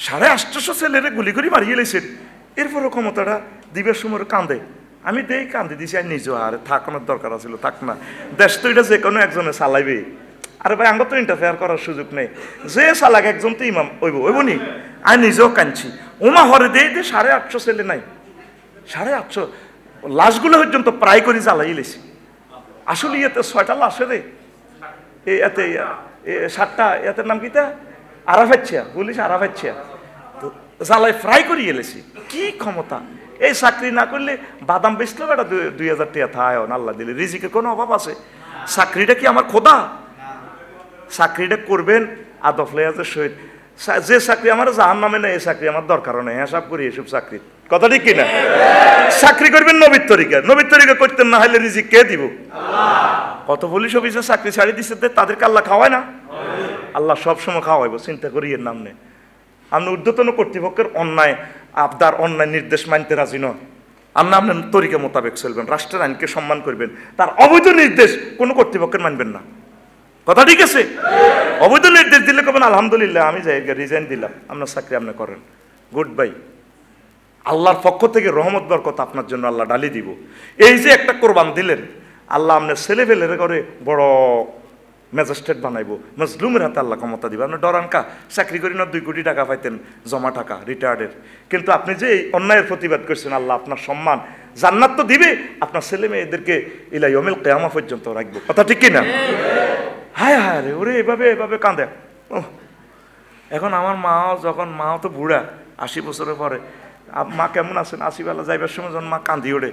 850 ছেলেরে গুলি করে মারিয়ে লেছেন, এরপরও ক্ষমতাটা দিবের সময় কান্দে। আমি দেই কান্দি দিছি, আর নিজেও আর থাকানোর দরকার আছিল, থাক না, দেশ তো এটা যে কোনো একজনে চালাইবে। আরে ভাই, আমরা তো ইন্টারফেয়ার করার সুযোগ নেই, যে চালাক একজন তো ইমাম ওইব নি। আমি নিজেও কাঁদছি, ওমা হরে দিয়ে 850 ছেলে নাই, 850 লাশগুলো পর্যন্ত প্রায় করে জ্বালাই লেছি। আসলে এতে 6টা লাশে রে, এতে 7টা, এতের নাম কিতা আরাফাচ্ছিয়া, পুলিশ আরাফাচ্ছিয়া, তো জ্বালাই ফ্রাই করিয়ে এলেছি। কি ক্ষমতা! এই চাকরি না করলে বাদাম বেচলেও এটা 2000 টাকা থায়, আল্লাহ দিলে রিজিকের কোনো অভাব আছে? চাকরিটা কি আমার খোদা? চাকরিটা করবেন আদফ লেয়াজের সহিত। যে চাকরি আমার জাহান নামে নেই, এই চাকরি আমার দরকারও নেই, হিসাব করি এসব চাকরি। কথা ঠিক কিনা? চাকরি করবেন নবীর তরিকা, নবীর তরিকা করতেন না হলে রিজিক কে দিব? কত পুলিশ অফিসে চাকরি ছাড়ি দিচ্ছে, তাদেরকে আল্লাহ খাওয়ায় না? আল্লাহ সবসময় খাওয়াইব, চিন্তা করি এর নাম নেই। আপনি ঊর্ধ্বতন কর্তৃপক্ষের অন্যায় আবদার, অন্যায় নির্দেশ মানতে রাজি নন, আপনি আপনার তরিকা মোতাবেক চলবেন, রাষ্ট্রের আইনকে সম্মান করবেন, তার অবৈধ নির্দেশ কোনো কর্তৃপক্ষের মানবেন না। কথা ঠিক আছে? অবৈধ নির্দেশ দিলে কবেন আলহামদুলিল্লাহ আমি যাই, রিজাইন দিলাম, আপনার চাকরি আপনি করেন, গুড বাই। আল্লাহর পক্ষ থেকে রহমত বরকত আপনার জন্য আল্লাহ ডালি দিব। এই যে একটা কোরবান দিলেন, আল্লাহ আপনার ছেলে ফেলের করে বড় ম্যাজিস্ট্রেট বানাইবো, মজলুমের হাতে আল্লাহ ক্ষমতা দিবে। আপনি ডরানকা চাকরি করি না 2 কোটি টাকা পাইতেন জমা টাকা রিটায়ার্ডের, কিন্তু আপনি যে এই অন্যায়ের প্রতিবাদ করছেন, আল্লাহ আপনার সম্মান জান্নাত তো দিবে, আপনার ছেলে মেয়েদেরকে ইলা ইয়াউমিল কিয়ামা পর্যন্ত রাখবো। কথা ঠিক কিনা? হায় হায় রে, ওরে এভাবে এভাবে কাঁদে। এখন আমার মাও যখন, মাও তো বুড়া, 80 বছরের পরে, মা কেমন আছেন? 80 বেলা যাইবার সময় যখন মা কান্দি ওঠে,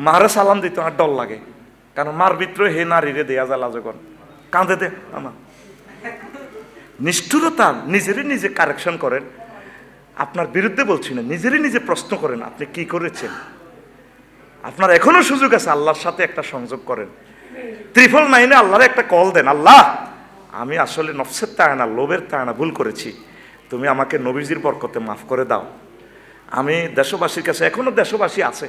মারে সালাম দিতে আমার ডর লাগে, কারণ মার ভিতরে হে নারীরে দেয়া জ্বালা যখন কাঁদে দে। আমার নিষ্ঠুরতা, নিজেরই নিজে কারেকশন করেন। আপনার বিরুদ্ধে বলছি না, নিজেরই নিজে প্রশ্ন করেন আপনি কি করেছেন। আপনার এখনো সুযোগ আছে, আল্লাহর সাথে একটা সংযোগ করেন, 999 আল্লাহর একটা কল দেন, আল্লাহ আমি আসলে নফসের তায়না, লোভের তায়না ভুল করেছি, তুমি আমাকে নবীজির বরকতে মাফ করে দাও। আমি দেশবাসীর কাছে, এখনো দেশবাসী আছে,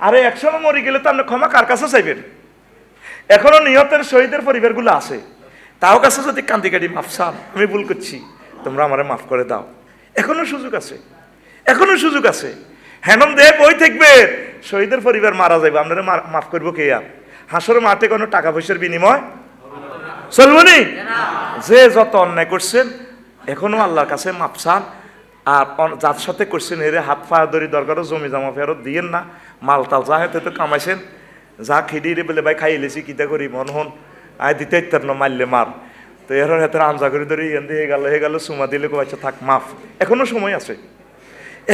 আরে 100 মরে গেলে তো আপনি ক্ষমা কার কাছে চাইবেন? এখনো নিহতের শহীদের পরিবারগুলো আছে, তাও কাছে যদি কান্দি কাটি মাফ চান, আমি ভুল করছি, তোমরা আমারে মাফ করে দাও, এখনো সুযোগ আছে, এখনো সুযোগ আছে। হেনম দে বই থাকবে, শহীদের পরিবার মারা যাবে, আপনারা মাফ করবো কে? আর হাসর মাঠে কোনো টাকা পয়সার বিনিময় চলবো নি? যে যত অন্যায় করছেন এখনো আল্লাহর কাছে মাফ চান, আর যার সাথে করছেন এর হাত পা ধরি দরকারও জমি জমা ফেরত দিয়েন না, মাল টাল যা হেতে তো কামাইছেন, যা খিদিরে বলে ভাই খাই লেছি কিতা করি মন হন আয় দিতে ইত্যার না, মারলে মার, তো এর হাতের আঞ্জা করে ধরে এন দিয়ে হয়ে গেল চুমা দিলে আচ্ছা থাক মাফ, এখনো সময় আছে।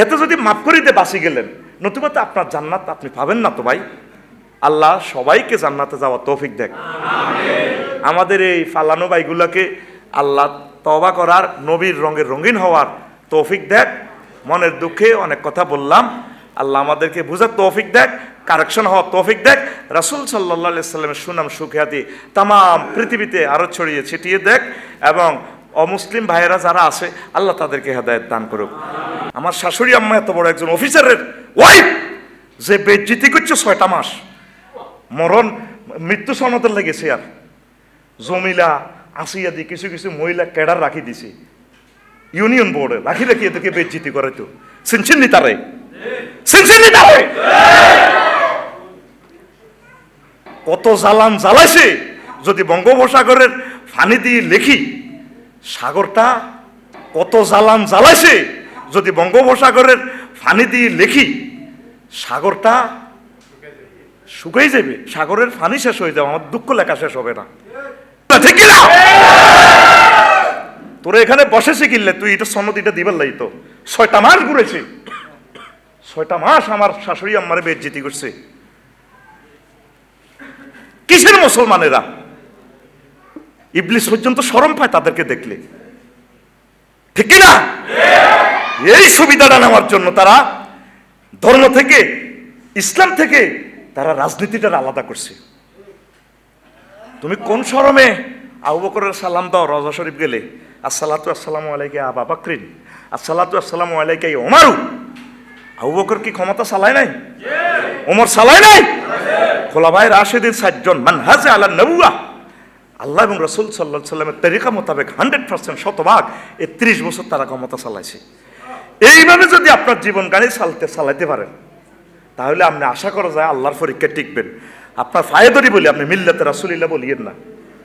এত যদি মাফ করিতে বাঁচি গেলেন, নতুবা তো আপনার জান্নাত আপনি পাবেন না তো ভাই। আল্লাহ সবাইকে জান্নাতে যাওয়ার তৌফিক দেখ। আমাদের এই ফালানো ভাইগুলাকে আল্লাহ তওবা করার, নবীর রঙের রঙিন হওয়ার তৌফিক দেখ। মনের দুঃখে অনেক কথা বললাম, আল্লাহ আমাদেরকে বুঝার তৌফিক দেখ, কারেকশন হওয়ার তৌফিক দেখ। রাসূল সাল্লাল্লাহু আলাইহি সাল্লামের সুনাম সুখ্যাতি তামাম পৃথিবীতে আরো ছড়িয়ে ছিটিয়ে দেখ, এবং অমুসলিম ভাইয়েরা যারা আছে আল্লাহ তাদেরকে হেদায়েত দান করুক। আমার শাশুড়ি আম্মা এত বড় একজন অফিসারের ওয়াইফ, যে বেজ্জিতি করছে 6টা মাস, মরণ মৃত্যু সনদের লেগেছে, আর জমিলা আসিয়া দিয়ে কিছু কিছু মহিলা ক্যাডার রাখি দিছে ইউনিয়ন বোর্ডে, রাখি রাখি এদেরকে বেজ্জিতি করে, তো সিনসিনি তারে, সিনসিনি তারে কত জ্বালান জ্বালাইছে। যদি বঙ্গোপসাগরের ফানি দিয়ে লেখি, সাগরটা কত জ্বালান জ্বালাইছে, যদি বঙ্গোপসাগরের ফানি দিয়ে লেখি, সাগরটা শুকাই যাবে, সাগরের ফানি শেষ হয়ে যাবে, আমার দুঃখ লেখা শেষ হবে না, ঠিক না? তোরা এখানে বসেছে কিনলে তুই এটা সনদ এটা দিবার লাই, তো 6টা মাস ঘুরেছে, 6টা মাস আমার শাশুড়ি আম্মারে বেজ্জিতি করছে। কিসের মুসলমানেরা? ইবলিস পর্যন্ত শরম পায় তাদেরকে দেখলে, ঠিক কিনা? এই সুবিধাটা নেওয়ার জন্য তারা ধর্ম থেকে, ইসলাম থেকে তারা রাজনীতিটা আলাদা করছে। তুমি কোন শরমে আবু বকরের সালাম দাও রওজা শরীফ গেলে, আসসালাতু আসসালামু আলাইকা আবা বকরিন, আসসালাতু আসসালামু আলাইকা ওমর। আবু বকর কি ক্ষমতা চালায় নাই? ওমর চালায় নাই? খোলাফায়ে রাশিদিন 7 জন মানহাজে আলা নবুয়া, আল্লাহ এবং রসুল সাল্লাল্লাহু আলাইহি সাল্লামের তরিকা মোতাবেক 100% শতভাগ এই 30 বছর তারা ক্ষমতা চালাইছে। এইভাবে যদি আপনার জীবন গাড়ি চালাইতে পারেন, তাহলে আপনি আশা করা যায় আল্লাহর পরীক্ষা টিকবেন। আপনার ফায়দরি বলি, আপনি মিল্লাতে রাসূলিল্লাহ বলিয়েন না।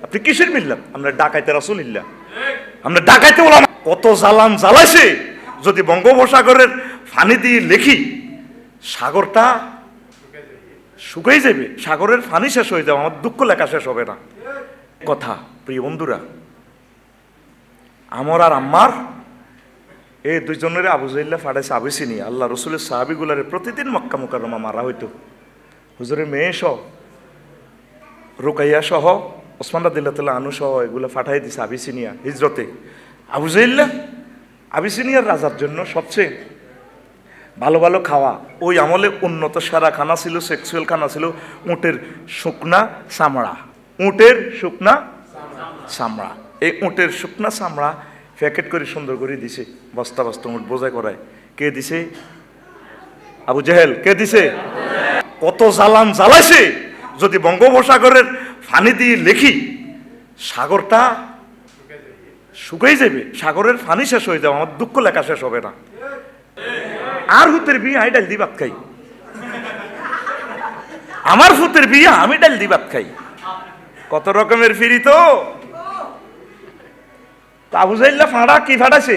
আপনি কিসের মিল্লাত? আমরা ডাকাইতে রাসূলিল্লাহ, আমরা ডাকাইতে ওলামা। কত জ্বালান জ্বালাইছে, যদি বঙ্গোপসাগরের পানি দিয়ে লেখি সাগরটা শুকিয়ে যাবে, সাগরের পানি শেষ হয়ে যাবে, আমার দুঃখ লেখা শেষ হবে না। কথা প্রিয় বন্ধুরা, আমর আর আম্মার এই দুইজনের আবু জাহল ফাড়াইছে আবিসিনিয়া। আল্লাহ রসুলের সাহাবিগুলারে প্রতিদিন মক্কা মুকাররমা মারা হইতো। হুজুরের মেয়ে সহ, রুকাইয়া সহ, ওসমান রাদিয়াল্লাহু আনহু সহ এগুলো ফাটাই দিছে আবিসিনিয়া হিজরতে। আবু জাহল আবিসিনিয়ার রাজার জন্য সবচেয়ে ভালো ভালো খাওয়া, ওই আমলে উন্নত সেরা খানা ছিল, সেক্সুয়াল খানা ছিল উটের শুকনা চামড়া। উটের শুকনা চামড়া, এই উটের শুকনা চামড়া প্যাকেট করে সুন্দর করে দিছে, বস্তা বস্তা উট বোঝাই করায়। কে দিছে? আবু জাহেল। কে দিছে? কত জ্বালান জ্বালাইছে, যদি বঙ্গোপসাগরের পানি দিয়ে লেখি সাগরটা শুকিয়ে যাবে, সাগরের পানি শেষ হয়ে যাবে, আমার দুঃখ লেখা শেষ হবে না। আর হুতের বিয়ে আমি ডাল দি ভাত খাই, আমার ফুতের বিয়ে আমি ডাল দি ভাত খাই। কত রকমের ফিরি তো। আবু জাহল ফাঁড়া কি ফাটাছে?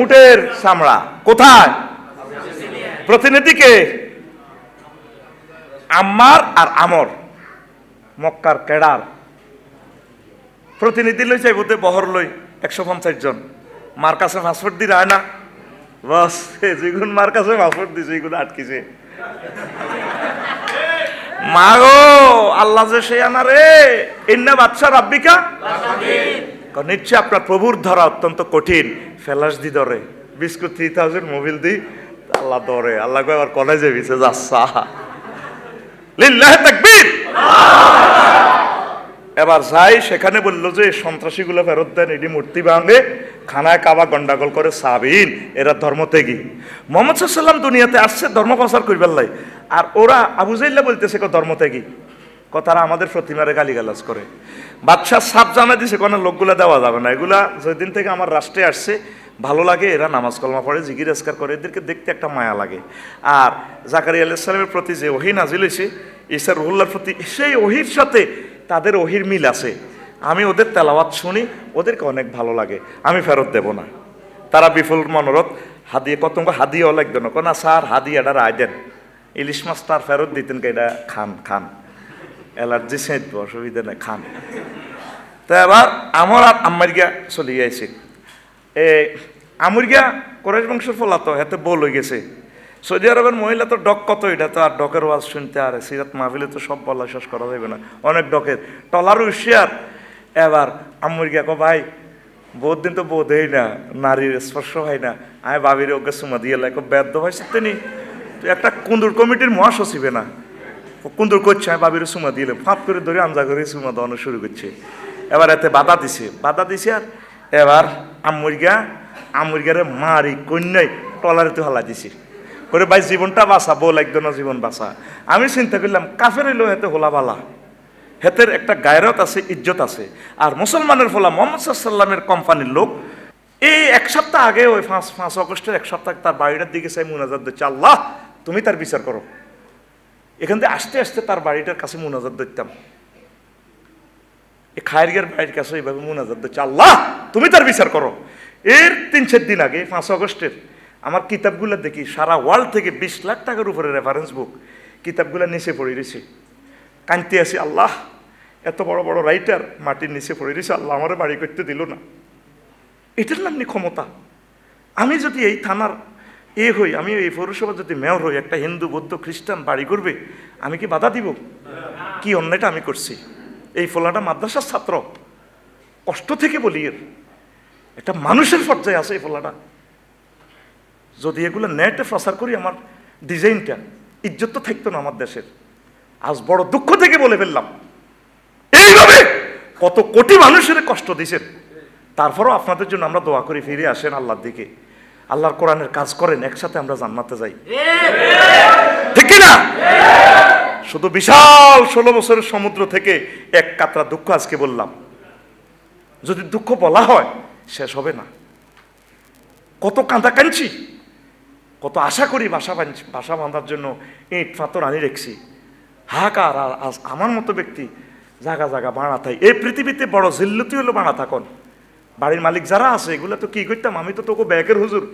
উটের চামড়া। কোথায়? প্রতিনিধিকে আম্মার আর আমর, মক্কার কেডার প্রতিনিধি লই চাইবতে বহর লই 150 জন। মার কাছে পাসপোর্ট দি রায় না, বস যেগুন মার কাছে পাসপোর্ট দিছে এগুলো আটকিছে। মাগো আল্লাহ যে সে আনা রে, ইন্না বাদশা রাব্বিকা, নিশ্চয় আপনার প্রভুর ধরা অত্যন্ত কঠিন। ফেলাস দি ধরে, বিস্কুট 3000 মোবিল দি আল্লাহ ধরে। আল্লাহ আবার কলেজে বিছে যাচ্ছা, লিল্লাহি তাকবীর। এবার যাই সেখানে বললো যে সন্ত্রাসীগুলো ফেরত দেন, এটি মূর্তি ভাঙে, খানায় কাবা গন্ডাগোল করে সাবিন, এরা ধর্মত্যাগী। মুহাম্মদ সাল্লাল্লাহু আলাইহি ওয়াসাল্লাম দুনিয়াতে আসছে ধর্ম প্রচার করবার লাই, আর ওরা আবু জাহল বলতেছে ধর্মত্যাগী। তারা আমাদের প্রতিমারে গালিগালাজ করে। বাদশাহ সাপ জানা দিছে কোনো লোকগুলা দেওয়া যাবে না। এগুলা যেদিন থেকে আমার রাষ্ট্রে আসছে ভালো লাগে, এরা নামাজ কলমা পড়ে, জিকির আজকার করে, এদেরকে দেখতে একটা মায়া লাগে। আর জাকারিয়া আলাইহিস সালামের প্রতি যে ওহী নাজিল হয়েছে, ঈসা রুহুল্লাহর প্রতি, সেই ওহীর সাথে তাদের ওহীর মিল আছে। আমি ওদের তেলাওয়াত শুনি, ওদেরকে অনেক ভালো লাগে। আমি ফেরত দেব না। তারা বিফল মনোরথ, হাদিয়ে কত হাদিয়েও লাগবে না, কোনা স্যার হাদিয়াটা রায় দেন, ইলিশ মাছ তার ফেরত দিতেন, এটা খান খান, অ্যালার্জি সেঁতব, অসুবিধা নেই, খান। তো এবার আমার আর আম্মার গিয়া চলে গিয়েছে। আমুর গিয়া কোরাইশ বংশের ফলা তো হাতে বল হয়ে গেছে। সৌদি আরবের মহিলা তো ডক কত, এটা তো আর ডকের ওয়াজ শুনতে আর সিরাত মাহফিলে তো সব বলা শেষ করা যাবে না, অনেক ডকের টলার হুশিয়ার। এবার আম্মুর গিয়া কো ভাই বহুত দিন তো বোধ হয় না, নারীর স্পর্শ হয় না, আমি ভাবির ওকে সুমা দিয়ে লাইক বেদ্য হয়েছে তিনি একটা কুন্দুর কমিটির মহাসচিবে না, কুন্দুর করছে, আমি ভাবির সুমা দিলে ফাঁপ করে ধরে আঞ্জা করে সুমা দেওয়ানো শুরু করছে। এবার এতে বাধা দিছে আর এবার আম্মুর গিয়ারে মারি কন্যাই টলারে তো হালা দিছি করে, ভাই জীবনটা বাঁচা, বউ লাগতো না, জীবন বাঁচা। আমি চিন্তা করলাম কাফের হইলেও হেতে হোলা বালা, হেতের একটা গায়রত আছে, ইজ্জত আছে। আর মুসলমানের ফলা মুহাম্মদ সাল্লাল্লাহু আলাইহি ওয়াসাল্লামের কোম্পানির লোক এই এক সপ্তাহ আগে, ওই 5 আগস্টের এক সপ্তাহ তার বাড়িটার দিকে চাই মুনাজাত দিচ্ছে, আল্লাহ তুমি তার বিচার করো। এখান থেকে আসতে আসতে তার বাড়িটার কাছে মুনাজাত দিতাম, এই খায়ের বাড়ির কাছে এইভাবে মুনাজাত দিচ্ছে, আল্লাহ তুমি তার বিচার করো। এর 3-4 দিন আগে 5 আগস্টের আমার কিতাবগুলো দেখি, সারা ওয়ার্ল্ড থেকে 20 লাখ টাকার উপরে রেফারেন্স বুক, কিতাবগুলো নিচে পড়ে রয়েছে, কাঁদতে আসি, আল্লাহ এত বড় বড় রাইটার মাটির নিচে পড়ে রয়েছে, আল্লাহ আমার বাড়ি করতে দিল না। এটার নাম নি ক্ষমতা। আমি যদি এই থানার হই, আমি এই পৌরসভা যদি মেয়র হই, একটা হিন্দু বৌদ্ধ খ্রিস্টান বাড়ি করবে, আমি কি বাধা দিব? কি অন্যায়টা আমি করছি? এই ফলাটা মাদ্রাসার ছাত্র, কষ্ট থেকে বলি, এর একটা মানুষের পর্যায়ে আছে এই ফলাটা। যদি এগুলো নেটে প্রচার করি, আমার ডিজাইনটা ইজ্জত তো থাকতো না আমার দেশের। আজ বড় দুঃখ থেকে বলে ফেললাম, এইভাবে কত কোটি মানুষের কষ্ট দিয়েছেন। তারপরও আপনাদের জন্য আমরা দোয়া করি, ফিরে আসেন আল্লাহর দিকে, আল্লাহর কোরআনের কাজ করেন, একসাথে আমরা জান্নাতে যাই, ঠিক কিনা? শুধু বিশাল 16 বছরের সমুদ্র থেকে এক কাতরা দুঃখ আজকে বললাম। যদি দুঃখ বলা হয় শেষ হবে না। কত কাঁদা কাঁদছি, কত আশা করি বাসা বাঁধার জন্য ইট পাথর আনি রেখছি। হাহাকার। আর আজ আমার মতো ব্যক্তি জায়গা জায়গা ভাড়া থাই। এই পৃথিবীতে বড় জিল্লতি হলো ভাড়া থাকুন। বাড়ির মালিক যারা আছে এগুলো তো কি করতাম, আমি তো তোকে ব্যাগের হুজুর।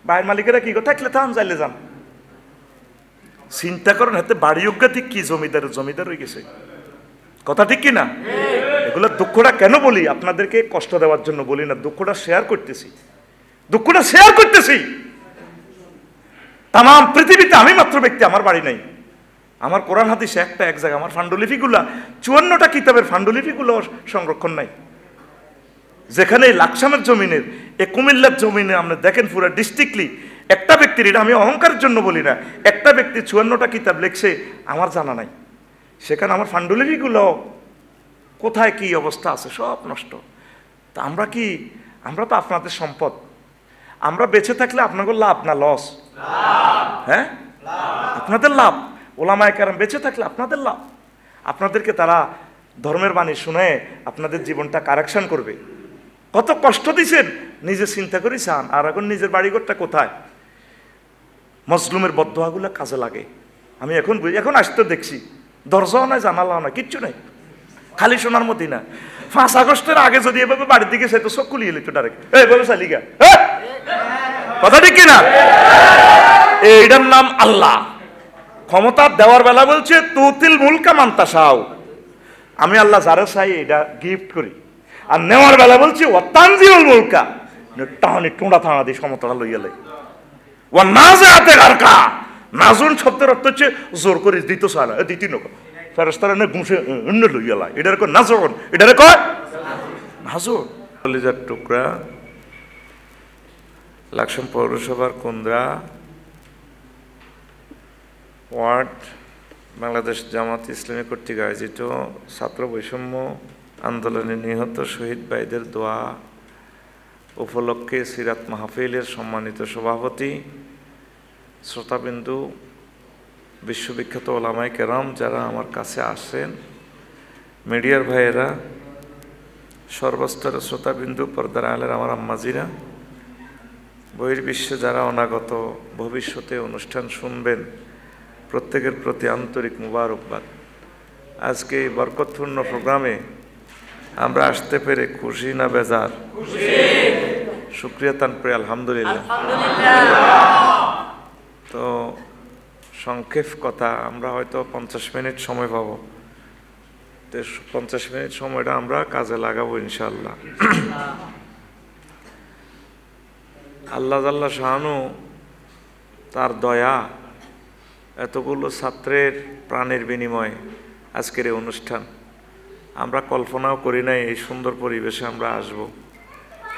বাড়ির মালিকেরা কি করে থাকলে থাম যাইলে যান। চিন্তা করেন হাতে বাড়ি অজ্ঞাতিক কি জমিদার হয়ে গেছে। কথা ঠিক কিনা? এগুলো দুঃখটা কেন বলি? আপনাদেরকে কষ্ট দেওয়ার জন্য বলি না, দুঃখটা শেয়ার করতেছি। তাম পৃথিবীতে আমি মাত্র ব্যক্তি, আমার বাড়ি নাই। আমার কোরআন হাদিসে এক জায়গা আমার ফান্ডুলিপিগুলা 54টা কিতাবের ফান্ডুলিপিগুলো সংরক্ষণ নাই। যেখানে লাকসামের জমিনের কুমিল্লার জমিনে আপনি দেখেন পুরো ডিস্ট্রিক্টলি একটা ব্যক্তির, এটা আমি অহংকারের জন্য বলি না, একটা ব্যক্তি 54টা কিতাব লিখছে, আমার জানা নাই। সেখানে আমার ফান্ডুলিপিগুলো কোথায় কি অবস্থা আছে সব নষ্ট। তা আমরা তো আপনাদের সম্পদ। আমরা বেঁচে থাকলে আপনাদের লাভ না লস? হ্যাঁ, আপনাদের লাভ। ওলামায়ে কেরাম বেঁচে থাকলে আপনাদের লাভ। আপনাদেরকে তারা ধর্মের বাণী শুনে আপনাদের জীবনটা কারেকশন করবে। কত কষ্ট দিছেন নিজে চিন্তা করি চান। আর এখন নিজের বাড়িঘরটা কোথায়? মজলুমের বদদোয়াগুলো কাজে লাগে। আমি এখন আসতে দেখছি দরজাও নাই, জানালাও না, কিচ্ছু নাই, খালি সোনার মদিনা। 5 আগস্টের আগে যদি এভাবে বাড়ির দিকে সে তো চোখ খুলিয়ে লিত ডাইরেক্ট, বলে চালিগা। কথা ঠিক কিনা? এইটার নাম আল্লাহ। ক্ষমতা দেওয়ার বেলা বলছে তুতিল মুলকা মান তাশাউ, আমি আল্লাহ যারা চাই এটা গিফট করি। আর নেওয়ার বেলা বলছি ওয়াতানজিউল মুলকা, টানি টোঁড়া থানা দিয়ে ক্ষমতাটা লইয়া লাই। ওয়া নাযাআতে গারকা, নাজুন শব্দের অর্থ হচ্ছে জোর করে দিতে চায় না, দিতি নক ফেরেশতারা নে ঘুষে অন্য লইয়া লাই। এটার কয় নাজুন, এটারে কয় নাজুন। কলিজার টুকরা লাকসাম পৌরসভার কুন্দ্রা ওয়ার্ড বাংলাদেশ জামাত ইসলামী কর্তৃক আয়োজিত ছাত্র বৈষম্য আন্দোলনে নিহত শহীদ ভাইদের দোয়া উপলক্ষে সিরাত মাহফিলের সম্মানিত সভাপতি, শ্রোতাবিন্দু, বিশ্ববিখ্যাত ওলামায়ে কেরাম যারা আমার কাছে আসেন, মিডিয়ার ভাইয়েরা, সর্বস্তরের শ্রোতাবিন্দু, পর্দার আলের আমার আম্মাজিরা, বহির্বিশ্বে যারা অনাগত ভবিষ্যতে অনুষ্ঠান শুনবেন, প্রত্যেকের প্রতি আন্তরিক মুবারকবাদ। আজকে এই বরকতপূর্ণ প্রোগ্রামে আমরা আসতে পেরে খুশি না বেজার? শুকরিয়া তান করে আলহামদুলিল্লাহ। তো সংক্ষেপ কথা, আমরা হয়তো 50 মিনিট সময় পাবো, তো 50 মিনিট সময়টা আমরা কাজে লাগাবো ইনশাআল্লাহ। আল্লাহ জাল্লা শাহানু তার দয়া, এতগুলো ছাত্রের প্রাণের বিনিময়ে আজকের এই অনুষ্ঠান। আমরা কল্পনাও করি নাই এই সুন্দর পরিবেশে আমরা আসব।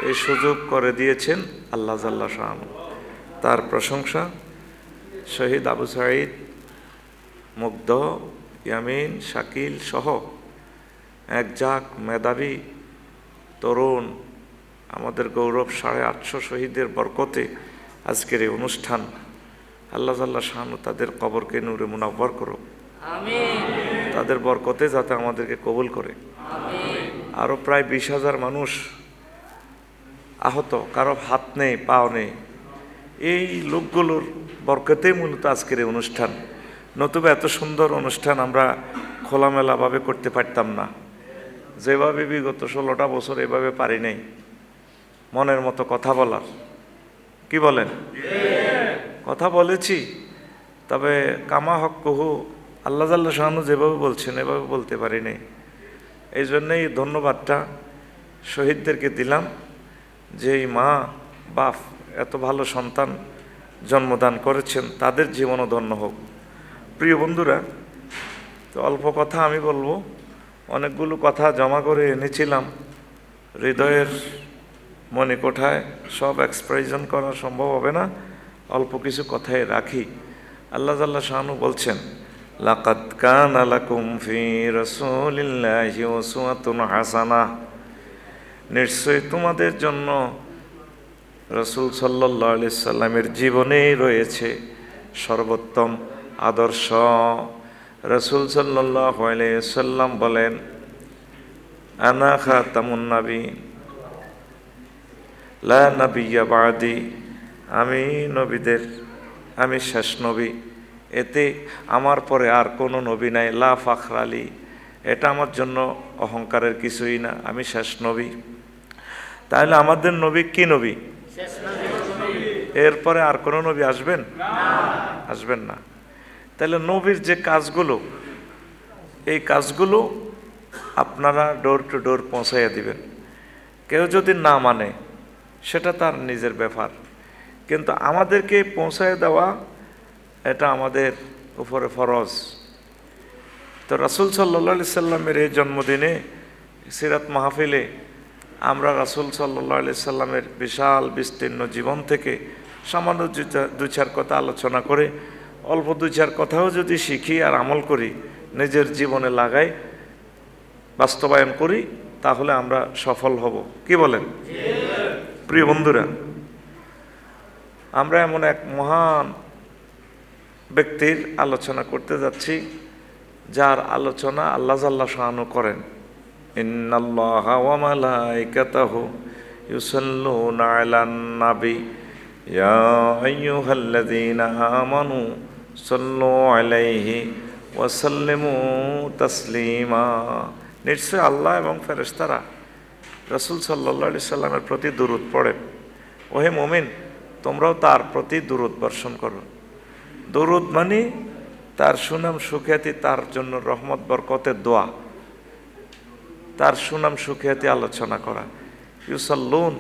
এই সুযোগ করে দিয়েছেন আল্লাহ জাল্লা শাহানু, তার প্রশংসা। শহীদ আবু সাঈদ, মুগ্ধ, ইয়ামিন, শাকিল সহ একঝাঁক মেধাবী তরুণ, আমাদের গৌরব 850 শহীদের বরকতে আজকের এই অনুষ্ঠান। আল্লাহ জাল্লা শাহানু তাদের কবরকে নূরে মুনাব্বর করো, তাদের বরকতে যাতে আমাদেরকে কবুল করে। আরও প্রায় 20,000 মানুষ আহত, কারো হাত নেই, পাও নেই। এই লোকগুলোর বরকতেই মূলত আজকের এই অনুষ্ঠান। নতুবা এত সুন্দর অনুষ্ঠান আমরা খোলামেলাভাবে করতে পারতাম না। যেভাবে বিগত 16টা বছর এভাবে পারি নাই মনের মতো কথা বলার। কি বলেন? কথা বলেছি, তবে কামা হক কহু, আল্লাহ জাল্লা শাহানু যেভাবে বলছেন এভাবে বলতে পারি নাই। এই জন্যই ধন্যবাদটা শহীদদেরকে দিলাম, যে এই মা বাপ এত ভালো সন্তান জন্মদান করেছেন, তাদের জীবনও ধন্য হোক। প্রিয় বন্ধুরা, তো অল্প কথা আমি বলবো, অনেকগুলো কথা জমা করে এনেছিলাম হৃদয়ের মণিকোঠায়, সব এক্সপ্রেশন করা সম্ভব হবে না, অল্প কিছু কথাই রাখি। আল্লাহ জাল্লা শাহানু বলছেন, লাকাদ কানা লাকুম ফি রাসূলিল্লাহি উসওয়াতুন হাসানাহ, নিশ্চয়ই তোমাদের জন্য রাসূল সাল্লাল্লাহু আলাইহি সাল্লামের জীবনেই রয়েছে সর্বোত্তম আদর্শ। রাসূল সাল্লাল্লাহু আলাইহি ওয়াসাল্লাম বলেন, আনা খাতামুন নবী লা নাবিয়্যা বা'দি, আমি শেষ নবী, এতে আমার পরে আর কোনো নবী নাই। লা ফাখরালি, এটা আমার জন্য অহংকারের কিছুই না, আমি শেষ নবী। তাহলে আমাদের নবী কি নবী? এরপরে আর কোনো নবী আসবেন? আসবেন না। তাহলে নবীর যে কাজগুলো, এই কাজগুলো আপনারা ডোর টু ডোর পৌঁছাইয়া দিবেন। কেউ যদি না মানে সেটা তার নিজের ব্যাপার, কিন্তু আমাদেরকে পৌঁছায় দেওয়া এটা আমাদের উপরে ফরজ। তো রাসূল সাল্লাল্লাহু আলাইহি সাল্লামের এই জন্মদিনে সিরাত মাহফিলে আমরা রাসূল সাল্লাল্লাহু আলাইহি সাল্লামের বিশাল বিস্তীর্ণ জীবন থেকে সামান্য দু চার কথা আলোচনা করে, অল্প দু চার কথাও যদি শিখি আর আমল করি, নিজের জীবনে লাগাই, বাস্তবায়ন করি, তাহলে আমরা সফল হব। কি বলেন? প্রিয় বন্ধুরা, আমরা এমন এক মহান ব্যক্তির আলোচনা করতে যাচ্ছি, যার আলোচনা আল্লাহ জাল্লা শাআনু করেন। ইন্নাল্লাহা ওয়া মালাইকাতাহু ইউসাল্লুনা আলান নবী ইয়া আইয়ুহাল্লাযীনা আমানু সাল্লু আলাইহি ওয়া সাল্লিমু তাসলিমা। নিশ্চয় আল্লাহ এবং ফেরেশতারা রাসূল সাল্লাল্লাহু আলাইহি সাল্লামের প্রতি দুরূদ পড়েন। ওহে মুমিন, তোমরাও তার প্রতি দুরূদ বর্ষণ করো। দুরূদ মানে তার সুনাম সুখ্যাতি, তার জন্য রহমত বরকতের দোয়া, তার সুনাম সুখ্যাতি আলোচনা করা। ইউসাল্লুন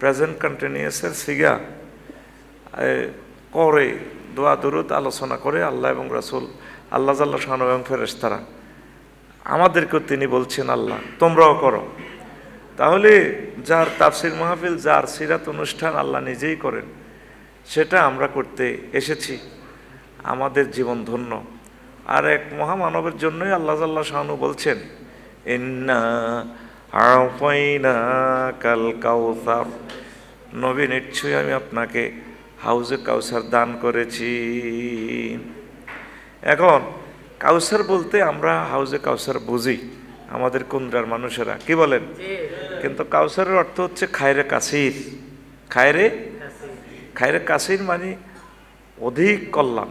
প্রেজেন্ট কন্টিনিউয়াসের সিগা করে দোয়া দুরূদ আলোচনা করে আল্লাহ এবং রাসূল, আল্লাহ জাল্লা শাআনু এবং ফেরেশতারা। আমাদেরকেও তিনি বলছেন আল্লাহ তোমরাও করো। তাহলে যার তাফসির মাহফিল, যার সিরাত অনুষ্ঠান আল্লাহ নিজেই করেন, সেটা আমরা করতে এসেছি, আমাদের জীবন ধন্য। আর এক মহামানবের জন্যই আল্লাহ জাল্লা শাআনু বলছেন, ইন্না আ'তাইনাকাল কাউসার, নবী নিশ্চয়ই আমি আপনাকে হাউজে কাউসার দান করেছি। এখন কাউসার বলতে আমরা হাউজে কাউসার বুঝি আমাদের কুন্দ্রার মানুষেরা, কি বলেন? কিন্তু কাউসারের অর্থ হচ্ছে খায়রে কাসির। খায়রে কাসির মানে অধিক কল্যাণ,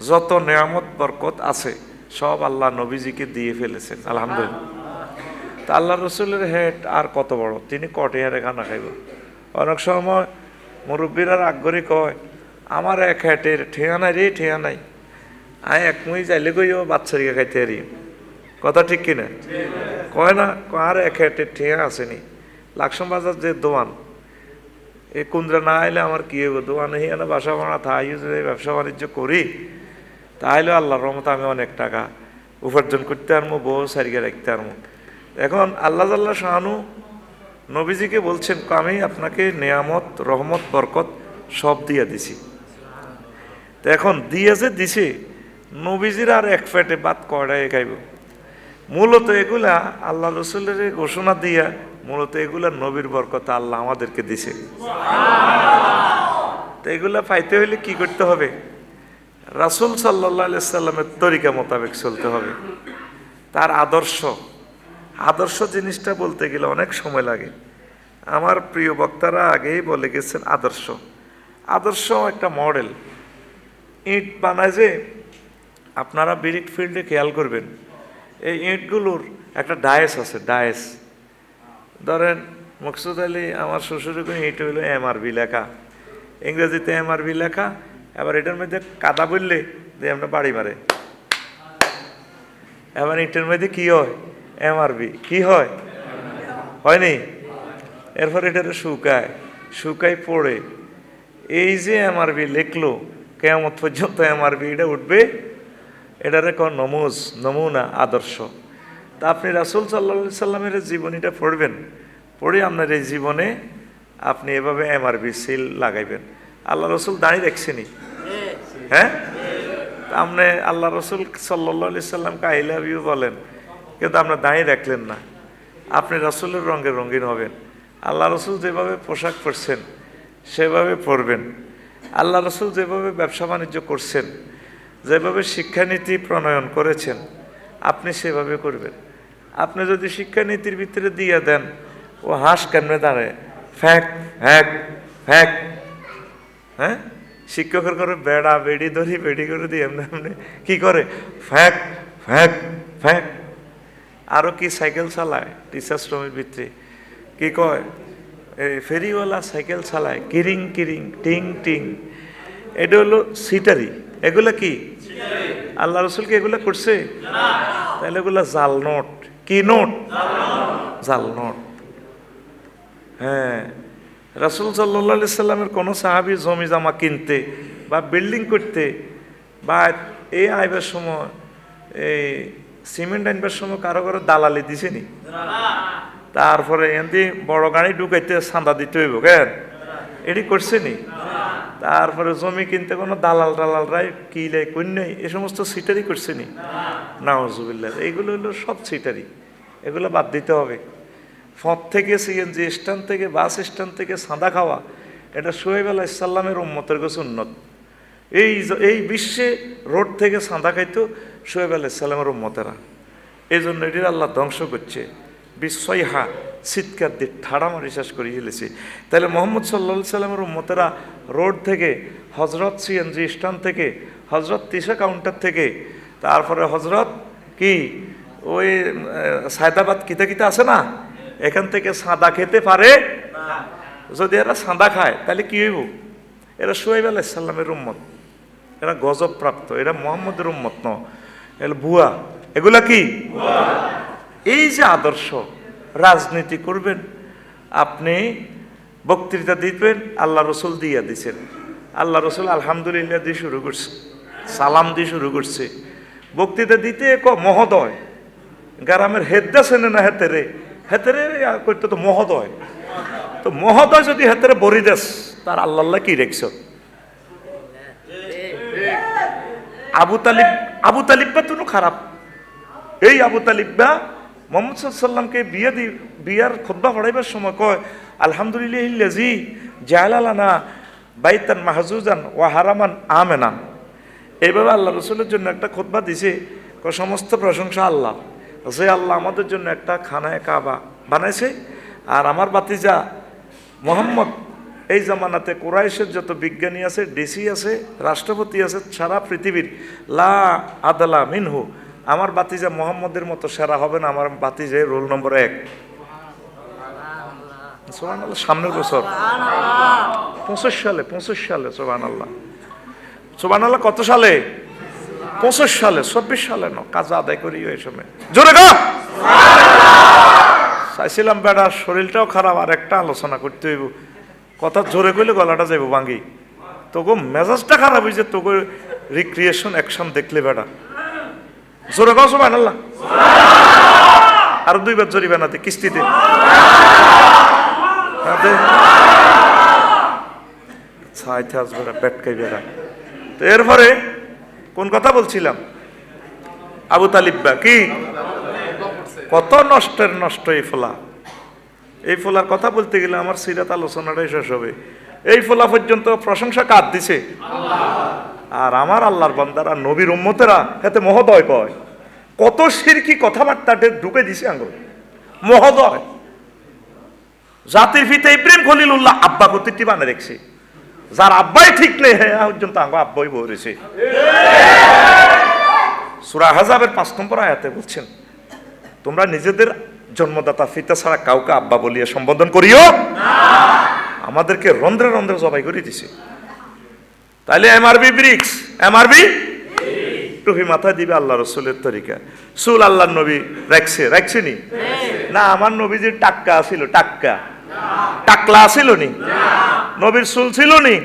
যত নেয়ামত বরকত আছে সব আল্লাহ নবীজিকে দিয়ে ফেলেছেন, আলহামদুলিল্লাহ। তা আল্লাহ রসুলের হেড আর কত বড়, তিনি কটিহারে খানা খাইব। অনেক সময় মুরব্বীরা রাগ করে কয়, আমার এক হেটের ঠেয়া নাই রে, ঠেয়া নাই, আয় এক মুই যাইলে কই বাচ্চারিকে খাইতে পারি। কথা ঠিক কিনা? কয় না, আর এক হেটের ঠেয়া আসেনি। লাকসাম বাজার যে দোয়ান, এই কুন্দ্রা না আইলে আমার কি হইব, দোয়ানে হিয়ানা বাসা ভাড়া থাই যদি ব্যবসা বাণিজ্য করি, তাহলে আল্লাহর রহমতে আমি অনেক টাকা উপার্জন করতে পারবো, বউ সারিয়ে রাখতে পারবো। এখন আল্লাহ জাল্লা শাআনু নবীজিকে বলছেন, আমি আপনাকে নেয়ামত রহমত বরকত সব দিয়ে দিছি। তো এখন দিয়ে যে দিছে, নবীজির আর এক পেটে ভাত কয়টায় খাইব? মূলত এগুলা আল্লাহ রসুলের ঘোষণা দিয়া, মূলত এগুলা নবীর বরকত আল্লাহ আমাদেরকে দিছে। তো এগুলা পাইতে হইলে কি করতে হবে? রাসূল সাল্লাল্লাহু আলাইহি সাল্লামের তরিকা মোতাবেক চলতে হবে। তার আদর্শ জিনিসটা বলতে গেলে অনেক সময় লাগে। আমার প্রিয় বক্তারা আগেই বলে গেছেন, আদর্শ একটা মডেল। ইট বানায় যে, আপনারা ব্রিক ফিল্ডে খেয়াল করবেন, এই ইটগুলোর একটা ডায়েস আছে, ডায়েস। ধরেন মকসুদ আলী আমার শ্বশুরের কোনো ইট হইল MRB লেখা, ইংরেজিতে MRB লেখা, এবার এটার মধ্যে কাদা বললে দিয়ে আমরা বাড়ি মারে। এবার ইটের মধ্যে কি হয়? MRB কি হয়? হয়নি? এরপর এটারে শুকায় পড়ে, এই যে MRB লিখলো, কিয়ামত পর্যন্ত MRB এটা উঠবে, এটারে কোন নমুনা আদর্শ। তা আপনি রাসূল সাল্লাল্লাহু আলাইহি সাল্লামের জীবনীটা পড়বেন, পড়ে আপনার এই জীবনে আপনি এভাবে MRB সিল লাগাইবেন। আল্লাহ রসুল দাঁড়িয়ে দেখছেনি, হ্যাঁ? আপনি আল্লাহ রসুল সাল্লাল্লাহু আলাইহি সাল্লামকে আই লাভ ইউ বলেন, কিন্তু আপনার দাঁড়িয়ে রাখলেন না। আপনি রাসূলের রঙে রঙিন হবেন। আল্লাহ রসুল যেভাবে পোশাক পরছেন সেভাবে পরবেন। আল্লাহ রসুল যেভাবে ব্যবসা বাণিজ্য করছেন, যেভাবে শিক্ষানীতি প্রণয়ন করেছেন আপনি সেভাবে করবেন। আপনি যদি শিক্ষানীতির ভিতরে দিয়ে দেন, ও হাঁস কেমনে দাঁড়ায়, ফ্যাক ফ্যাক ফ্যাক, হ্যাঁ, শিক্ষকের করে বেড়া বেড়ি ধরি বেড়ি করে দিয়ে এমনি এমনি কি করে, ফ্যাক ফ্যাক ফ্যাক। আরো কি সাইকেল চালায় টিচার্স রুমের ভিতরে, কি কয়, এই ফেরিওয়ালা সাইকেল চালায়, কিরিং কিরিং টিং টিং। এটা হলো সিটারি। এগুলা কি আল্লাহ রসুল কি এগুলা করছে? তাহলে এগুলা জাল নোট। কি নোট? জাল নোট। হ্যাঁ, রাসূল সাল্লাল্লাহু আলাইহি সাল্লামের কোনো সাহাবী জমি জমা কিনতে বা বিল্ডিং করতে বা এই আইবার সময়, এই সিমেন্ট আনবার সময় কারো কারো দালালি দিছে নি? তারপরে এমনি বড় গাড়ি ঢুকাইতে চাঁদা দিতে হইব কেন, এটি করছে নি? তারপরে জমি কিনতে কোনো দালাল টালালরাই কিলে কন্যাই এ সমস্ত সিটারি করছে নি? নাউজুবিল্লাহ। এইগুলো হলো সব সিটারি, এগুলো বাদ দিতে হবে। ফত থেকে সিএনজি স্ট্যান্ড থেকে বাস স্ট্যান্ড থেকে চাঁদা খাওয়া, এটা শোয়েব আলাইহিস সালামের উম্মতের কাছে উন্নত। এই বিশ্বে রোড থেকে চাঁদা খাইতো শোয়েব আলাইহিস সালামের উম্মতেরা। এই জন্য এটির আল্লাহ ধ্বংস করছে। বিশ্বইহা চিৎকার দিয়ে ঠাড়া মারি শেষ করে ফেলেছে। তাহলে মোহাম্মদ সাল্লাল্লাহু সাল্লামের উম্মতেরা রোড থেকে, হজরত সিএনজি স্ট্যান্ড থেকে, হজরত তিশা কাউন্টার থেকে, তারপরে হজরত কি ওই সায়দাবাদ কিতা কিতা আছে না, এখান থেকে সাদা খেতে পারে। যদি এরা সাদা খায় তাহলে কি হইব? এরা শোয়েব আলাইহিস সালামের উম্মত, এরা গজব প্রাপ্ত, এরা মুহাম্মদের উম্মত ন, এগুলো ভুয়া। এগুলা কি? এই যে আদর্শ, রাজনীতি করবেন আপনি, বক্তৃতা দিবেন, আল্লাহ রসুল দিয়ে দিচ্ছেন। আল্লাহ রসুল আলহামদুলিল্লাহ দিয়ে শুরু করছে, সালাম দিয়ে শুরু করছে। বক্তৃতা দিতে মহোদয়, গ্রামের হেদ্দা চেনে না, হেতেরে হেতেরে করতে তো মহোদয়। তো মহোদয় যদি হেতেরে বরি দেশ, তার আল্লাহ কি রেখছ? আবু তালিব্বা তো খারাপ। এই আবু তালিব্বা মুহাম্মদ সাল্লাল্লাহু আলাইহি সাল্লামকে বিয়ার খুতবা পড়াইবার সময় কয়, আলহামদুলিল্লাহিল্লাযী জাআলা লানা বাইতান মাহজুজান ওয়া হারামান আমেনান। এইভাবে আল্লাহ রসুলের জন্য একটা খুতবা দিছে, সমস্ত প্রশংসা আল্লাহ, যে আল্লাহ আমাদের জন্য একটা খানায় কাবা বানাইছে। আর আমার বাতিজা মোহাম্মদ এই জামানাতে কুরাইশের যত বিজ্ঞানী আছে, ডিসি আছে, রাষ্ট্রপতি আছে সারা পৃথিবীর, লা আদালা মিনহু, আমার বাতিজা মোহাম্মদের মতো সেরা হবে না। আমার বাতিজা রোল নম্বর 1। সুবহানাল্লাহ। সামনের বছর 25 সালে সুবহানাল্লাহ। সুবহানাল্লাহ। কত সালে? 25 সালে, 24 সালে ন, কাজা আদায় করি ওই সময়। জোরে গা চাইছিলাম বেড়ার শরীরটাও খারাপ, আর একটা আলোচনা করতে হইব। কথা জোরে কইলে গলাটা যাইব ভাঙ্গি। তোকে মেজাজটা খারাপ হয়েছে, তোকে রিক্রিয়েশন অ্যাকশন দেখলে বেড়া। জোরে গাও সুবহানাল্লাহ। আর 2 বার জরিমানাতে কিস্তিতে। ছাইতে আসবে না, পেটকাই বেড়া। তো এরপরে কোন কথা বলছিলাম? আবু তালিব্বা কি কত নষ্টের নষ্ট এই ফোলা। এই ফোলার কথা বলতে গেলে আমার সিরাত আলোচনাটাই শেষ হবে। এই ফোলা পর্যন্ত প্রশংসা কার দিছে? আর আমার আল্লাহর বান্দারা, নবীর উম্মতেরা এতে মহোদয় কয়। কত শিরকি কথাবার্তা ঢুকে দিছে আঙ্গুল। মহোদয়, জাতির পিতা ইব্রাহিম খলিলুল্লাহ আব্বা কতিটি বানিয়ে রেখেছে। যার আব্বাই ঠিক নেই, হ্যাঁ পর্যন্ত আঙ্গ আব্বাই বলেছে। সূরা আহজাবের 5 নম্বর আয়াতে বলছেন, তোমরা নিজেদের জন্মদাতা পিতা ছাড়া কাউকে আব্বা বলিয়া সম্বোধন করিও না। আমাদেরকে রন্ধ্রে রন্ধ্রে জবাই করে দিছে। তাইলে এমআরবি ব্রিক্স, এমআরবি টুপি মাথায় দিবে আল্লাহ রসুলের তরিকা। চুল আল্লাহর নবী রাখছেনি না? আমার নবীজির টাক্কা ছিল, টাকলা ছিল নি? নবীর চুল ছিল নি?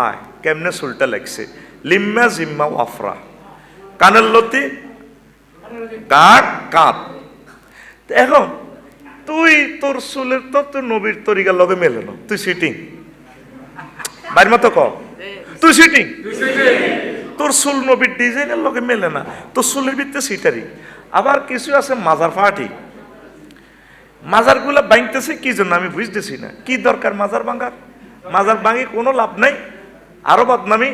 আয় কেমনে চুলটা লাগছে, লিম্মা জিম্মা ওয়াফরা, কানের লতি গাঢ় কাঁধ। এখন তুই তোর চুলের তো তোর নবীর তরিকার লগে মেলে না, তুই সিটিং বাড়ির মতো ক, তুই সিটিং, তোর চুল নবীর ডিজাইনের লগে মেলে না, তোর চুলের ভিতরে সিটারি। আবার কিছু আছে মাজার ফাটি, মাজার গুলা ভাঙতেছে কি জন্য আমি বুঝতেছি না। কি দরকার মাজার ভাঙার? মাজার ভাঙি কোনো লাভ নাই, আরো বদনামি।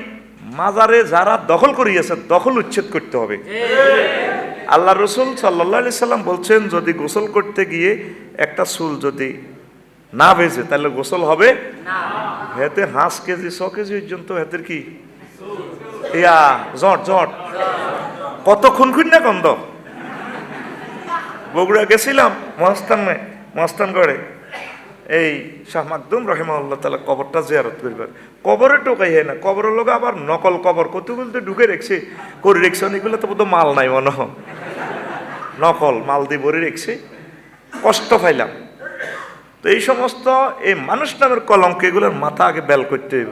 মাজারে যারা দখল করিয়েছে দখল উচ্ছেদ করতে হবে। আল্লাহ রসুল সাল্লাল্লাহু আলাইহি সাল্লাম বলছেন, যদি গোসল করতে গিয়ে একটা চুল যদি না ভেজে তাহলে গোসল হবে না। হেতে 5 কেজি 6 কেজি পর্যন্ত হেতের কি ইয়া জট জট কত খুনখুন না গন্ধ। বগুড়া গেছিলাম মহাস্থানগড়ে, এই শাহ মাকদুম রহিমাহুল্লাহ তাআলা কবরটা জিয়ারত করবার, কবরে টোকাই হয় না, কবরের লোক আবার নকল কবর কতগুলো তো ঢুকে রেখছে করে রেখছে, এগুলো তো বোধহয় মাল নাই মনে হয়, নকল মাল দিয়ে ভরে রেখছে, কষ্ট পাইলাম। তো এই সমস্ত এই মানুষ নামের কলঙ্ক, এগুলোর মাথা আগে বেল করতে হইব।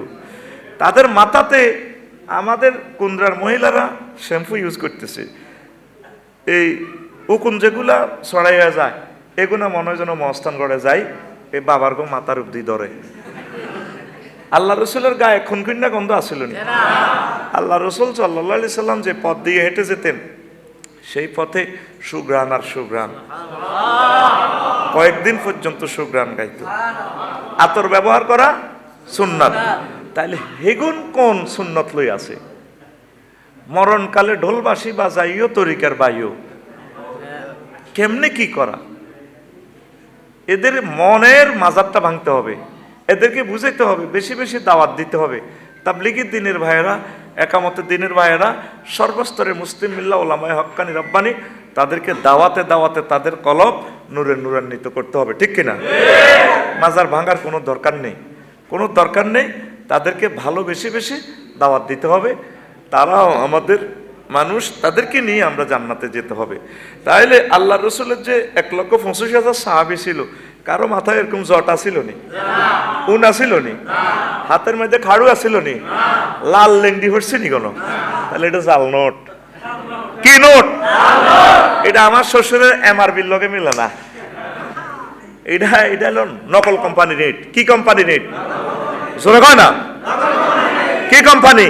তাদের মাথাতে আমাদের কুন্দ্রার মহিলারা শ্যাম্পু ইউজ করতেছে, এই উকুন যেগুলা ছড়াইয়া যায় এগুলো মনে হয় যেন মহাস্থানগড়ে যায়, এই বাবার গো মাথার উপদি ধরে। আল্লাহ রসুলের গায়ে খুনখুন্না গন্ধ আসিল না। আল্লাহ রসুল সাল্লাল্লাহু আলাইহি সাল্লাম যে পথ দিয়ে হেঁটে যেতেন সেই পথে সুঘ্রাণ আর সুঘ্রাণ, কয়েকদিন পর্যন্ত সুঘ্রাণ গাইত। আতর ব্যবহার করা সুন্নাত, তাইলে হেগুন কোন সুন্নত লই আছে? মরণকালে ঢোলবাসি বাজাইও তরিকার বাইও, কেমনে কি করা? এদের মনের মাজারটা ভাঙতে হবে, এদেরকে বুঝাইতে হবে, বেশি বেশি দাওয়াত দিতে হবে। তাবলীগের দিনের ভাইয়েরা, একামতের দিনের ভাইয়েরা, সর্বস্তরে মুসলিম মিল্লাহ ওলামায়ে হক্কানি রব্বানি, তাদেরকে দাওয়াতে দাওয়াতে তাদের কলব নূরান্বিত করতে হবে, ঠিক কিনা? মাজার ভাঙার কোনো দরকার নেই, কোনো দরকার নেই। তাদেরকে ভালো বেশি বেশি দাওয়াত দিতে হবে, তারাও আমাদের মানুষ, তাদেরকে নিয়ে আমরা জান্নাতে যেতে হবে। তাইলে আল্লাহ রসুলের যে 1,25,000 সাহাবী ছিল, কারো মাথায় এরকম জট আসিল নি, উন আসিল নি, হাতের মধ্যে খাড়ু আসিল নি, লাল লেংডি হচ্ছে নি কোনো? তাহলে এটা জাল নোট। কি নোট? এটা আমার শ্বশুরের MRP-র লগে মিলে না, এটা হলো নকল কোম্পানি নেট। কি কোম্পানি নেট? জোরে কয় না, কি কোম্পানি?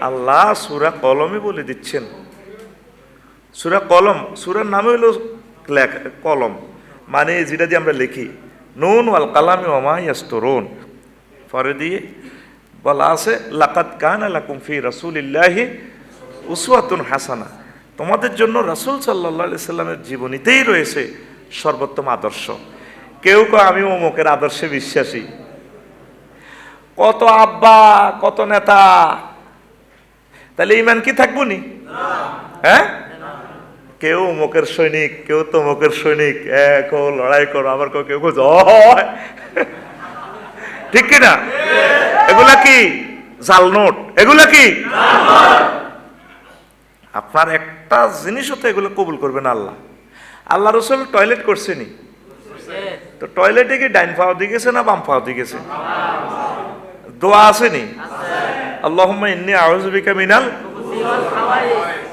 আল্লাহ সূরা কলমে বলে দিচ্ছেন, সূরা কলম, সূরার নাম হলো কলম, মানে যেটা দিয়ে আমরা লিখি, নুন ওয়াল কালামি ওয়া মা ইয়াসতুরুন। পরে দিয়ে বলা আছে, লাকাদ কানা লাকুম ফি রাসূলিল্লাহি উসওয়াতুন হাসানা, তোমাদের জন্য রাসূল সাল্লাল্লাহু আলাইহি সাল্লামের জীবনীতেই রয়েছে সর্বোত্তম আদর্শ। কেউ কয় আমি অমুকের আদর্শে বিশ্বাসী, কত আব্বা কত নেতা, তাহলে ঈমান কি থাকবো নি? হ্যাঁ, কেউ অমুকের সৈনিক, কেউ তমুকের সৈনিক, কেউ লড়াই করো, আবার কেউ জয়, ঠিক কিনা? এগুলা কি জাল নোট? এগুলা কি? আপনার একটা জিনিসও তো এগুলো কবুল করবেন আল্লাহ। আল্লাহ রসুল টয়লেট করছেনি, তো টয়লেটে কি ডাইন পাও দিয়ে গেছে না বাম পাও দিয়ে গেছে? দোয়া আসেনি, আল্লাহুম্মা ইন্নী আউযু বিকা মিনাল,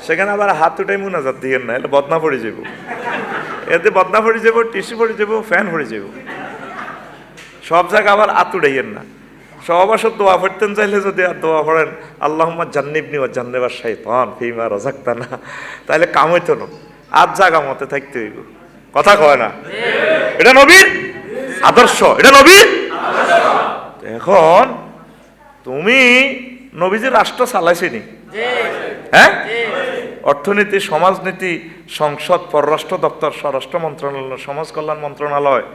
সেখানে আবার হাত উঠাই মুনাজাত দিয়েন না, এলে বদনা পড়ে যাব, এতে বদনা পড়ে যাব, টিস্যু পড়ে যাব, ফ্যান পড়ে যাব, সব জায়গা আবার হাত উঠাইয়েন না। সহবাসত দোয়া পড়তেন চাইলে যদি আর দোয়া পড়েন আল্লাহুম্মা জান্নিবনি ওয়া জান্নিবাশ শাইতান ফীমা রাযাকতানা, তাহলে কাম হইতো না, আর জায়গা মতে থাকতে হইব। কথা কয় না? এটা নবীর আদর্শ, এটা নবীর। এখন তুমি নবীজির রাষ্ট্র চালাইছেনি, হ্যাঁ, অর্থনীতি, সমাজনীতি, সংসদ, পররাষ্ট্র দপ্তর, স্বরাষ্ট্র মন্ত্রণালয়, সমাজ কল্যাণ মন্ত্রণালয়,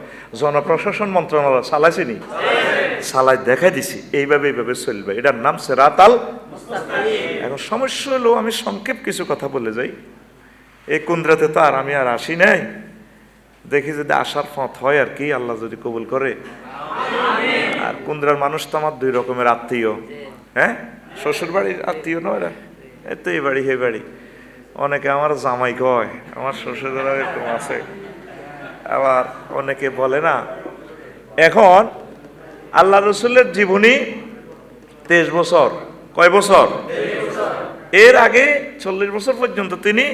জনপ্রশাসন মন্ত্রণালয় চালাইছেনি, চালাই দেখাই দিছি এইভাবে চলবে, এটার নাম সিরাতাল মুস্তাকিম। এখন সমস্যা হলো, আমি সংক্ষেপ কিছু কথা বলে যাই, এই কুন্দ্রাতে তো আর আমি আর আসি নাই, দেখি যদি আসার পথ হয় আর কি, আল্লাহ যদি কবুল করে। আর কুন্দ্রার মানুষ তো আমার 2 রকমের আত্মীয়, হ্যাঁ, শ্বশুর বাড়ির আত্মীয় নয়, এত এই বাড়ি হে বাড়ি, অনেকে আমার জামাই কয়, আমার শ্বশুরেরা এরকম আছে, আবার অনেকে বলে না। এখন আল্লাহ রসুলের জীবনী 23 বছর, কয় বছর? এর আগে 40 বছর পর্যন্ত তিনি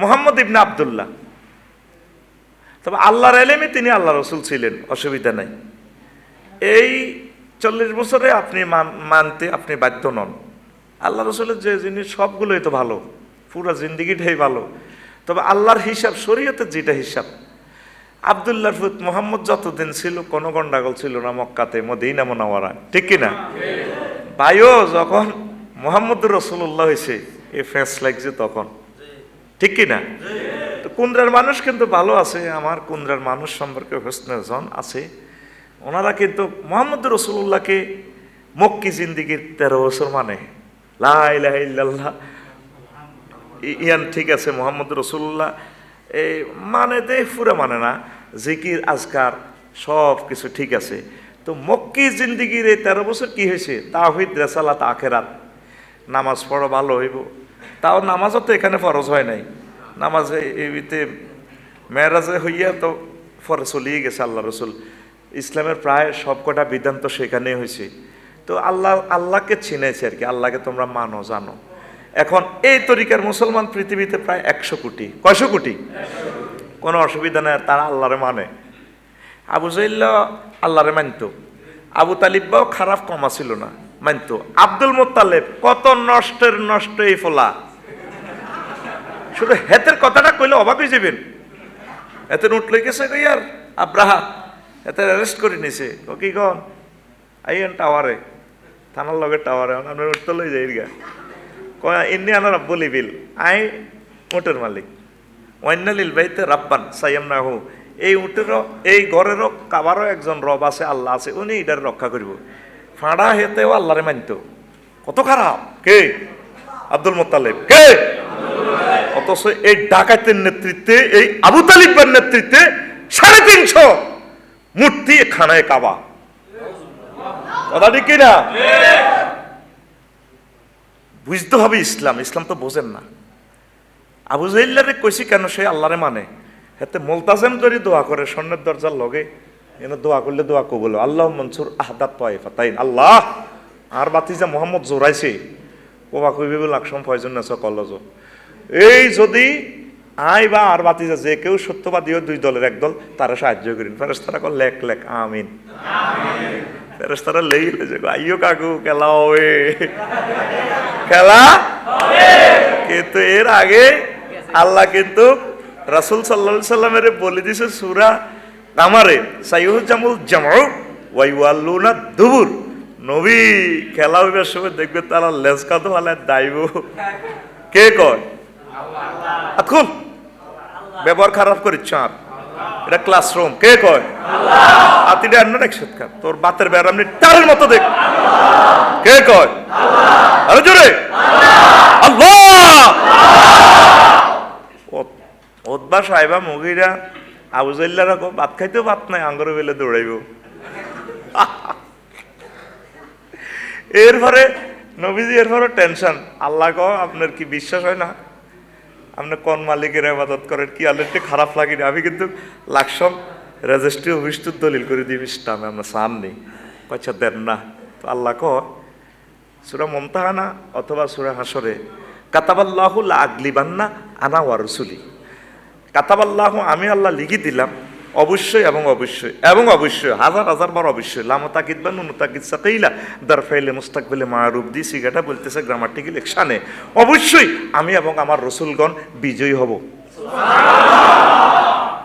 মুহাম্মদ ইবনে আব্দুল্লাহ, তবে আল্লাহর এলেমে তিনি আল্লাহ রসুল ছিলেন, অসুবিধা নাই। এই 40 বছরে আপনি মানতে আপনি বাধ্য নন। আল্লাহ রসুলের যে জিনিস সবগুলোই তো ভালো, পুরো জিন্দিগিটাই ভালো, তবে আল্লাহর হিসাব, শরীয়তের যেটা হিসাব, আব্দুল্লাহর ফুত মোহাম্মদ যতদিন ছিল কোনো গন্ডাগোল ছিল না মক্কাতে, মদিনা মুনাওয়ারা, ঠিক কিনা? ভাইও যখন মোহাম্মদ রসুল্লাহ হয়েছে এ ফ্যাঁস লাগছে তখন, ঠিক কি না? তো কুন্দ্রার মানুষ কিন্তু ভালো আছে, আমার কুন্দ্রার মানুষ সম্পর্কে হোসনের জন আছে, ওনারা কিন্তু মোহাম্মদ রসুল্লাহকে মক্কি জিন্দিগির 13 বছর মানে লা ইলাহা ইল্লাল্লাহ ইয়ান, ঠিক আছে, মোহাম্মদ রসুল্লাহ এই মানে দেয় পুরো মানে না, জিকির আজকার সব কিছু ঠিক আছে। তো মক্কি জিন্দিগির এই 13 বছর কি হয়েছে? তাওহীদ রেসালাত আখেরাত, নামাজ পড়া ভালো হইব, তাও নামাজও তো এখানে ফরজ হয় নাই, নামাজে এইতে মেরাজে হইয়া তো ফরজ চলিয়ে গেছে। আল্লাহ রসুল ইসলামের প্রায় সবকটা বিধান তো সেখানেই হয়েছে। তো আল্লাহকে চিনেছে আর কি, আল্লাহকে তোমরা মানো জানো। এখন এই তরিকার মুসলমান পৃথিবীতে প্রায় 100 কোটি। কয়শো কোটি? কোনো অসুবিধা নেই, তারা আল্লাহরে মানে। আবু জাহল আল্লাহরে মানত, আবু তালিবাও খারাপ কমা ছিল না, মানত। আব্দুল মুত্তালিব কত নষ্টের নষ্ট এই ফোলা, শুধু হেতের কথাটা কইলে অবাক হয়ে যাবেন। এতে নোট লই গেছে আর আব্রাহা এতে অ্যারেস্ট করে নিছে, ও কি কন আইয়েন টাওয়ারে, থানার লগে টাওয়ারে আমরা নোট তো লই যাই গা, কয় ইন্নি আনা রব্বুল ইবিল, আই উটের মালিক, ওয়াইনালিল বাইতে রাব্বান সাইয়ামনাহু, এই উটেরও এই ঘরেরও কাবারও একজন রব আছে, আল্লাহ আছে, উনি এটার রক্ষা করিব। ফাঁড়া হেতেও আল্লাহরে মানত। কত খারাপ কে? আব্দুল মুত্তালিব কে? অথচ এই ডাকাতের নেতৃত্বে, এই আবু তালিবের নেতৃত্বে 350 মূর্তি খানায় কাবা। কথা ঠিক কিনা? বুঝতে হবে ইসলাম, ইসলাম তো বোঝেন না। আবু জাহলে কইছি কেন সে আল্লাহরে মানে, এতে মোলতাজেম ধরে দোয়া করে স্বর্ণের দরজার লগে, এনে দোয়া করলে দোয়া কবুল, আল্লাহ মনসুর আহদাত তাইফাতাইন, আল্লাহ আর বাতিজা মোহাম্মদ জোরাইছে ওবা কইবে বলে আকসম ফয়জন নাছ কলজ, এই যদি আই বা আর বাতিজা যে কেউ সত্যবাদী 2 দলের এক দল, তারা সাহায্য করেন। ফেরেশতারা কল লেখ লেখ আমিন, ফেরেশতারা লেইলে যে আইও কাকু খেলা হবে, খেলা কিন্তু এর আগে আল্লাহ কিন্তু রাসূল সাল্লাল্লাহু আলাইহি সাল্লামের বলে দিয়েছে সূরা কামারে, সাইয়ুজামুল জামউ ওয়া ইউয়াল্লুনা দুবুর, নবী খেলা হইবার সময় দেখবে তারা লেজ কাঁদো হালে দাইব। কে কয়? আল্লাহ। এখন ব্যবহার খারাপ করিস আর এটা ক্লাসরুম, কে কয়? আল্লাহ। আতিটা আন্নার একসাথে কার তোর বাতের বেড়ামনি টারের মতো দেখ, কে কয়? আল্লাহ। আরে জোরে আল্লাহ। ওদবা সাহেবা মুগিরা আবু জাহল্লারা কো ভাত খাইতেও ভাত নাই, আঙ্গরে বেলে দৌড়াইব। এরপরে নবীজি এরপরে টেনশন, আল্লাহ কো আপনার কি বিশ্বাস হয় না? আপনি কোন মালিকের ইবাদত করেন, কি আল্লাহ খারাপ লাগে না? আমি কিন্তু লাকসম রেজিস্ট্রি অফিস দলিল করে দিই ইসলামে, আমরা চান নেই, কচ্ছা দেন না। তো আল্লাহ ক সূরা মুমতাহানা অথবা সূরা হাসরে, কাতাবাল্লাহু লা আগলিবান্না আনা ওয়া রাসূলি, কাতাবাল্লাহু আমি আল্লাহ লিখি দিলাম, অবশ্যই এবং অবশ্যই এবং অবশ্যই, হাজার হাজার বার অবশ্যই, লামতাকিদ বা নুনতাকিদ সাকিলা দারফাইলে মুস্তাকবিলে মারুফ দি সিগাটা বলতেছে গ্রামাটিক্যাল একশানে, অবশ্যই আমি এবং আমার রাসূলগণ বিজয়ী হব। সুবহানাল্লাহ।